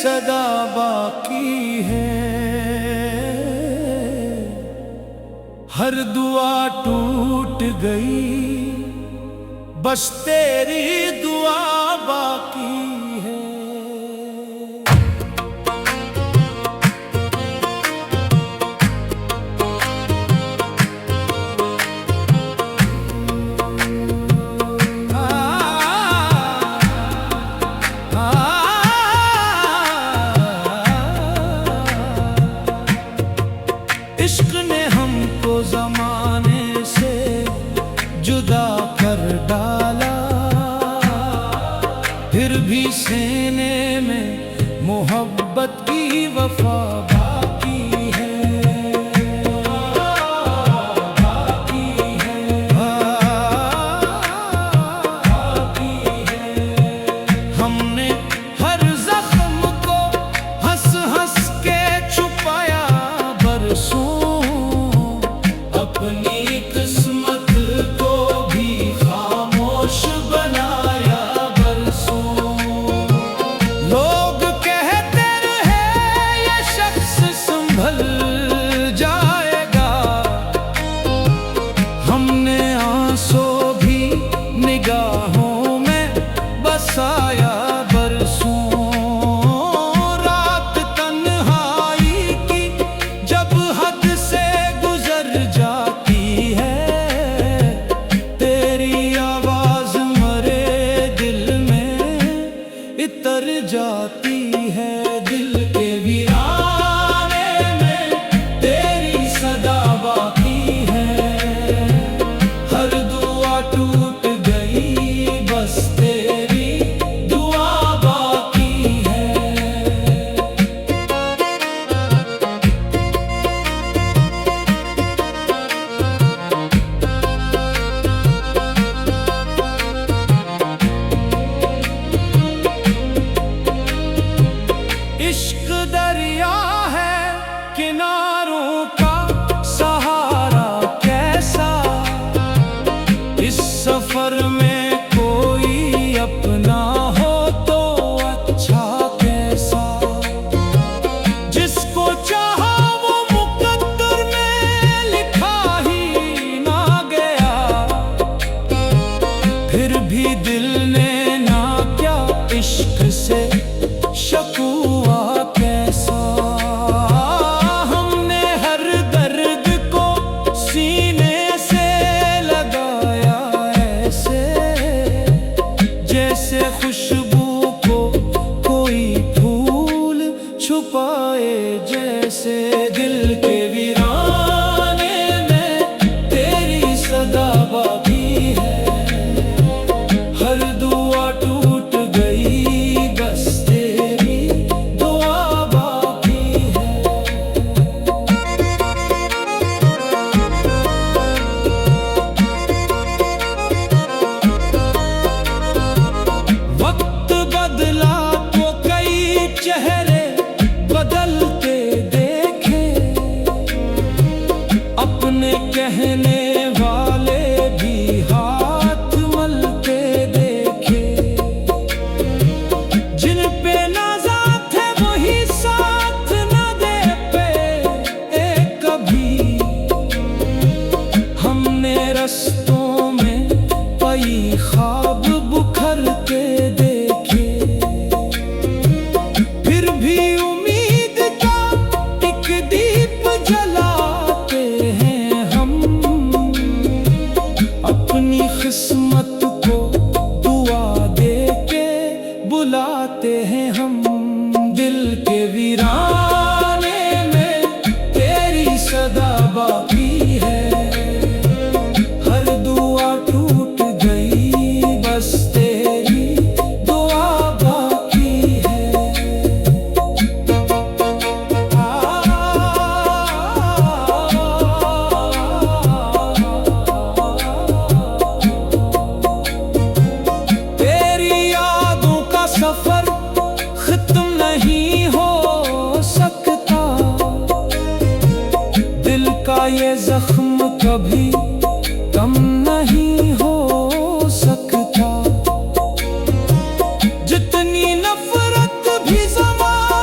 सदा बाकी है। हर दुआ टूट गई, बस तेरी दुआ बाकी है। इश्क ने हमको ज़माने से जुदा कर डाला, फिर भी सीने में मोहब्बत की वफा बाकी है, बाकी है, बाकी है। हमने हर जख्म को हंस हंस के छुपाया बरसों, अपनी किस्मत को भी खामोश बनाया बरसों। लोग कहते रहे ये शख्स संभल जाएगा, हमने आंसू भी निगाहों में बसाया बरसों। रात तन्हाई की जब हद से गुजर जाती है, तेरी आवाज मरे दिल में इतर जाती है। दिल के वीराने में तेरी सदा बाकी है। हर दुआ टूट गई, बस तेरी दुआ बाकी है। इश्क दरिया है किनारों का सहारा कैसा, इस सफर में कोई अपना हो तो अच्छा कैसा। जिसको चाहा वो मुकद्दर में लिखा ही ना गया, फिर भी दिल ने ना क्या इश्क से शकूआ कैसा। हमने हर दर्द को सीने से लगाया ऐसे, जैसे खुशबू को कोई फूल छुपाए जैसे। दिल के वीराने में तेरी सदा बाकी है। हर दुआ टूट गई, बस तेरी दुआ बाकी है। वक्त बदला तो कई चेहरे बदलते देखे, अपने कहने वाले भी हाथ मलते देखे। जिन पे नाज़ा थे वही साथ न दे पे कभी, हमने रस्तों में कई ख्वाब बुखरते देखे। फिर भी उम्मीद का एक दीप जलाते हैं हम, अपनी किस्मत को दुआ दे के बुलाते हैं हम। दिल के वीराने में तेरी सदा बाकी है। हर दुआ टूट गई, बस तेरी दुआ बाकी है। तेरी यादों का सफर खत्म नहीं हो सकता, दिल का ये जख्म कभी कम नहीं हो सकता। जितनी नफरत भी ज़माने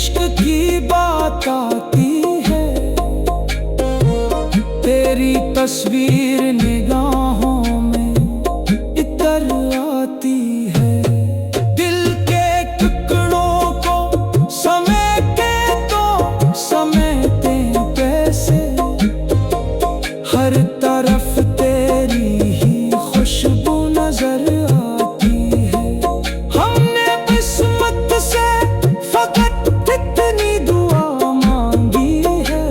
इश्क की बात आती है, तेरी तस्वीर निगाहों में इतर आती है। दिल के टुकड़ों को समेटे तो समेटे कैसे, हर तरफ तेरी ही खुशबू नजर आती है। हमने किस्मत से फकत इतनी दुआ मांगी है,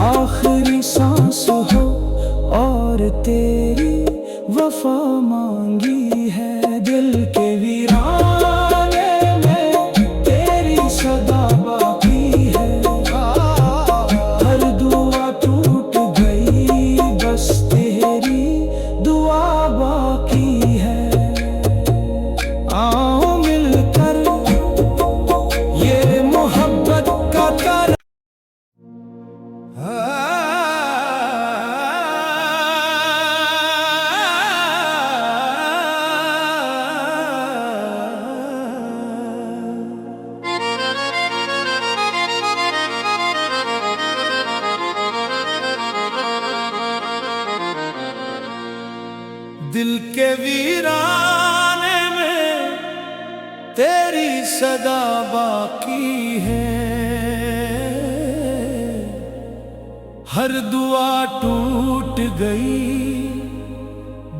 आखिरी सांस हो और तेरी वफा मांगी है। दिल के वीराने में तेरी सदा बाकी है, हर दुआ टूट गई बस तेरी दुआ बाकी है। आओ मिलकर ये मोहब्बत का तारा दिल के वीराने में तेरी सदा बाकी है, हर दुआ टूट गई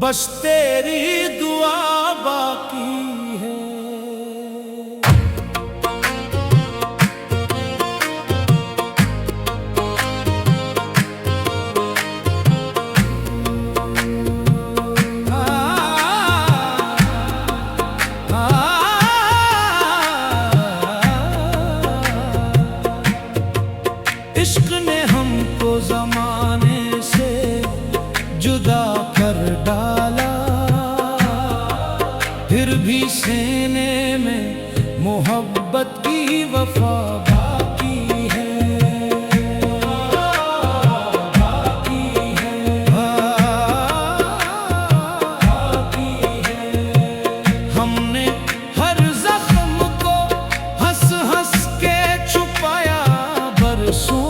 बस तेरी दुआ बाकी है। इश्क ने हमको जमाने से जुदा कर डाला, फिर भी सीने में मोहब्बत की वफा बाकी है, बाकी है, बाकी है। हमने हर जख्म को हंस हंस के छुपाया बरसों,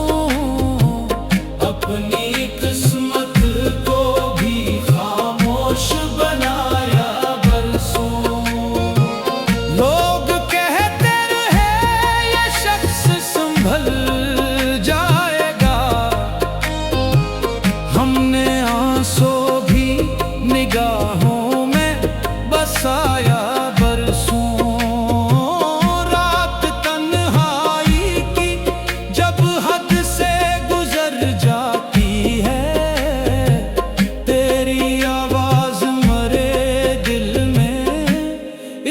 अपनी किस्मत को भी खामोश बनाया बरसों। लोग कहते रहे ये शख्स संभल जाएगा, हमने आंसू भी निगाहों में बसाया बरसों। रात तन्हाई की जब हद से गुजर जाती है, तेरी आवाज मरे दिल में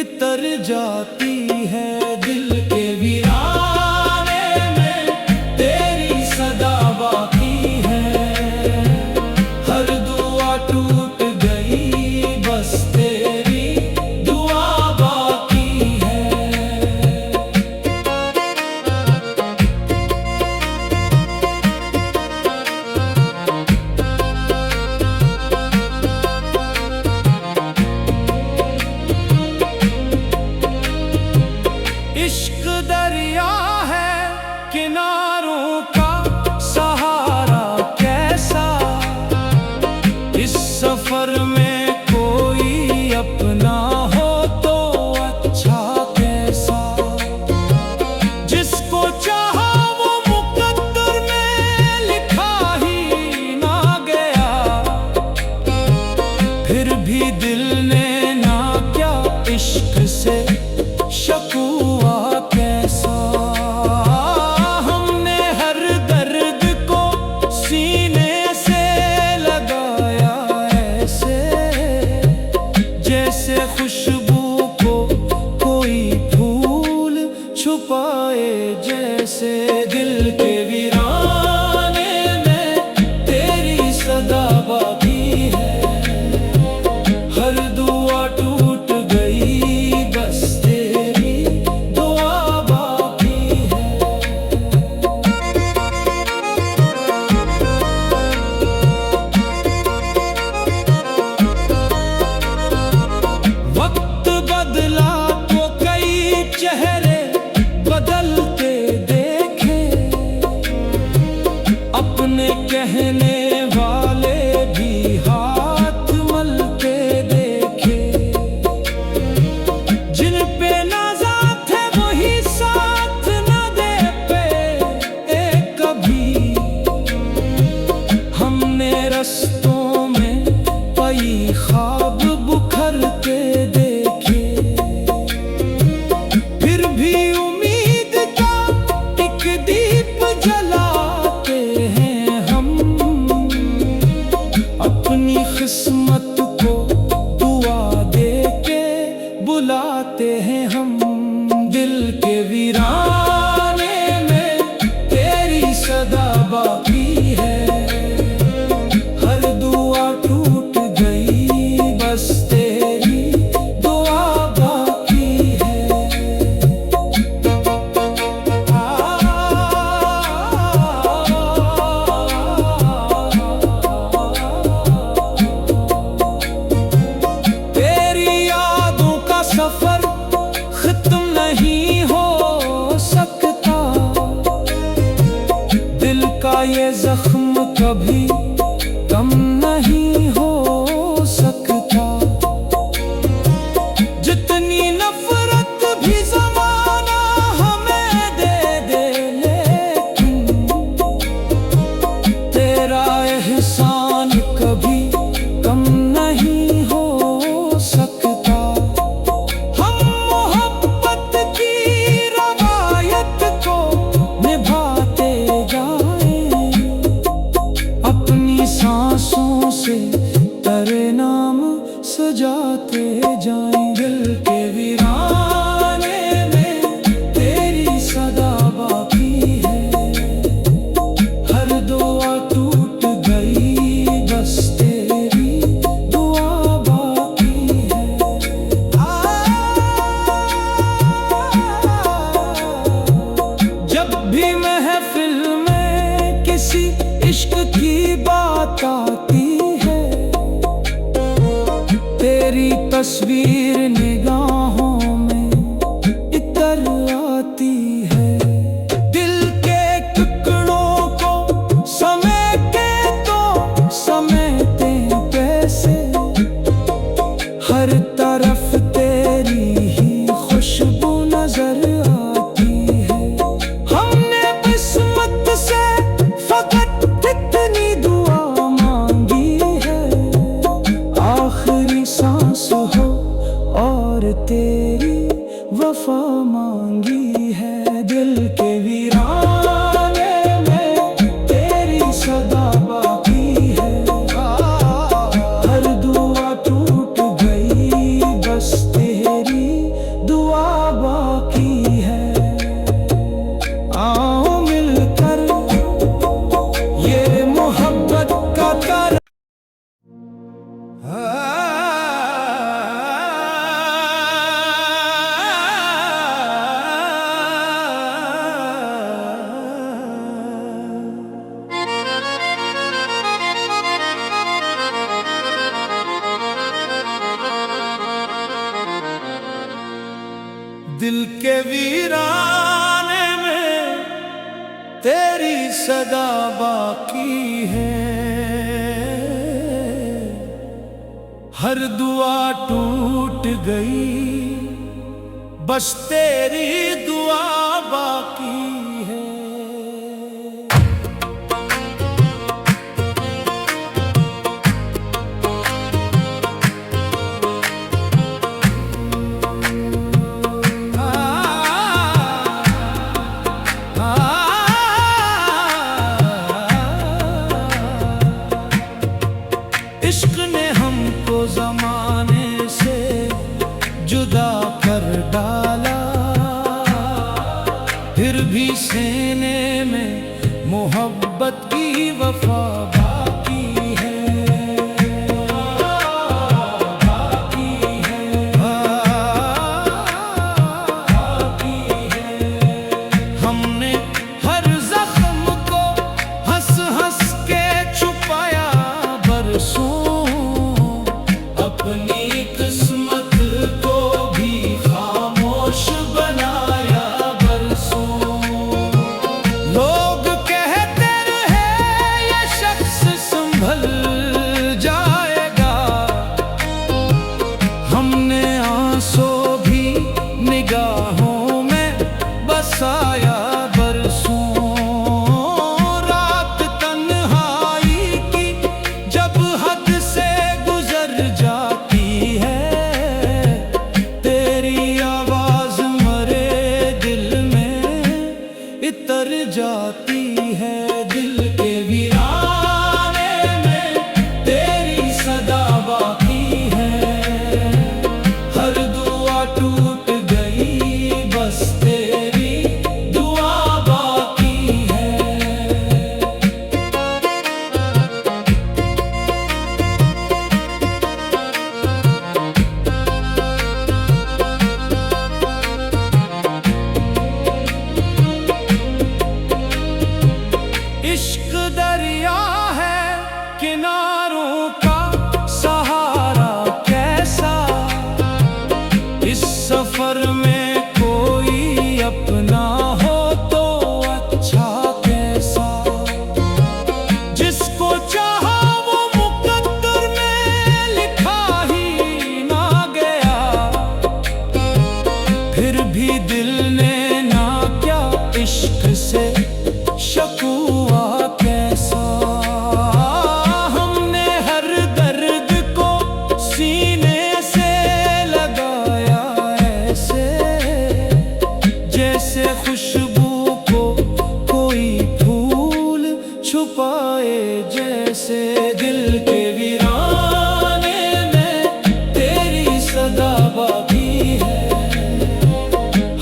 इतर जाती है। दिल के वीराने में तेरी सदा बाकी है, हर दुआ टूट गई बस तेरी दुआ बाकी है। इश्क दरिया है किनारों का सहारा कैसा, इस सफर में कोई अपना हो तो अच्छा कैसा। जिसको चाहा वो मुकद्दर में लिखा ही ना गया, फिर भी दिल ने ना क्या इश्क से शकूआ कैसा। हमने हर दर्द को सीने से लगाया ऐसे, जैसे खुशबू को कोई फूल छुपाए जैसे। दिल के वीराने में तेरी सदा बाकी है, हर दुआ टूट गई बस तेरी दुआ बाकी है। वक्त बदला तो कई चेहरे बदल वीराने में तेरी सदा बाकी है। हर दुआ टूट गई, बस तेरी दुआ बाकी है। तेरी यादों का सफर खत्म नहीं हो सकता, दिल का ये जख्म कभी कम नहीं हो सकता। जितनी नफरत भी ज़माना हमें दे दे, लेकिन तेरा एहसान कभी कम नहीं हो सकता। हम मोहब्बत की रवायत को निभाते जाएं, अपनी सांसों से तेरे नाम सजाते जाएं। दिल के वीराने में तेरी सदा बाकी है। हर दुआ टूट गई, बस तेरी दुआ बाकी है। जब भी महफिल में किसी इश्क की बात आती है, तेरी तस्वीर निगाहों में इतर आती है। दिल के टुकड़ों को समेटे तो समेटे कैसे, हर तरफ तेरी ही खुशबू नजर आती है। हमने किस्मत से फकत इतनी दुआ मांगी है, आखिरी सांस हो और तेरी वफा मांगी है। दिल के वीराने में तेरी सदा बाकी है। हर दुआ टूट गई, बस तेरी दुआ बाकी है। आओ मिलकर ये मोहब्बत का तारा दिल के वीराने में तेरी सदा बाकी है। हर दुआ टूट गई, बस तेरी दुआ बाकी है। इश्क ने हमको जमाने से जुदा कर डाला, फिर भी सीने में मोहब्बत की वफा बाकी है। बाकी है, बाकी है। हमने हर जख्म को हंस हंस के छुपाया बरसों, अपनी किस्मत को भी खामोश बनाया बरसों। लोग कहते रहे ये शख्स संभल जाएगा, हमने आंसू भी निगाहों में बसाया बरसों। रात तन्हाई की जब हद से गुजर जाती है, तेरी आवाज मरे दिल में इतर जाती है। दिल के वीराने में तेरी सदा बाकी है। हर दुआ टूट गई, बस तेरी दिल ने ना क्या इश्क से शकूआ कैसा। हमने हर दर्द को सीने से लगाया ऐसे, जैसे खुशबू को कोई फूल छुपाए जैसे। दिल के वीराने में तेरी सदा बाकी है,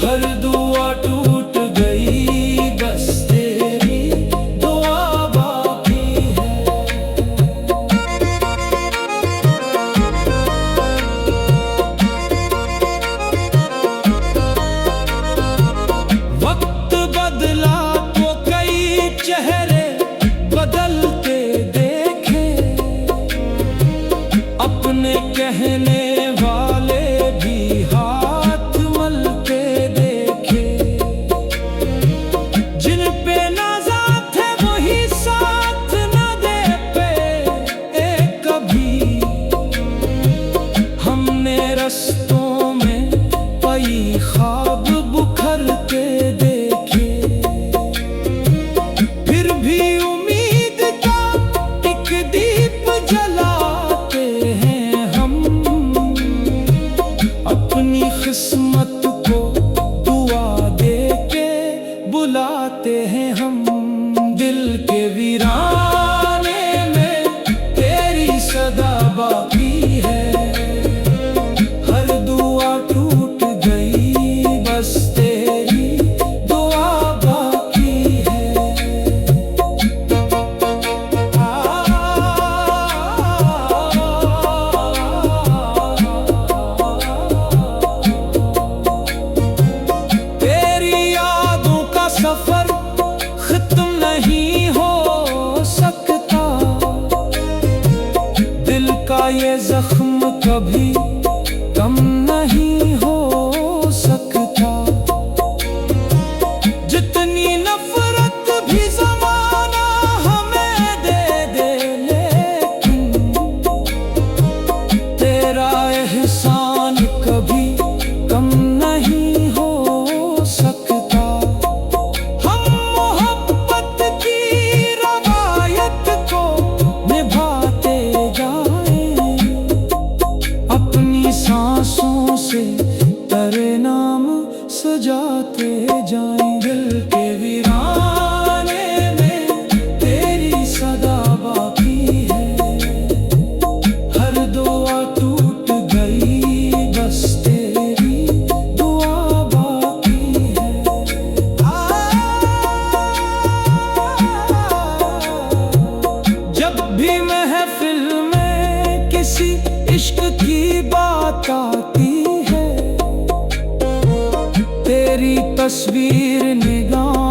हर दुआ टूट गई बस तेरी दुआ बाकी है। वक्त बदला तो कई चेहरे बदलते देखे, अपने कहने वाले भी हाथ मलते देखे। जिन पे नाज़ा थे वही साथ न दे पे कभी, हमने रस्तों में कई ख्वाब बुखरते देखे। फिर भी उम्मीद का एक दीप जलाते हैं हम, अपनी किस्मत को दुआ दे के बुलाते हैं हम। दिल के वीराने में तेरी सदा बाकी है, हर दुआ टूट गई बस तेरी दुआ बाकी है। तेरी यादों का सफर खत्म नहीं हो सकता, दिल का ये जख्म कभी कम नहीं हो सकता। जितनी नफरत भी ज़माना हमें दे दे, लेकिन तेरा एहसान कभी कम नहीं हो सकता। हम मोहब्बत की रवायत को निभाते जाएं, अपनी सांसों से तेरे नाम सजाते जाएं। दिल के वीराने में तेरी सदा बाकी है, हर दुआ टूट गई बस तेरी दुआ बाकी है। जब भी महफिल में किसी इश्क की बात आती है, तेरी तस्वीर निगाह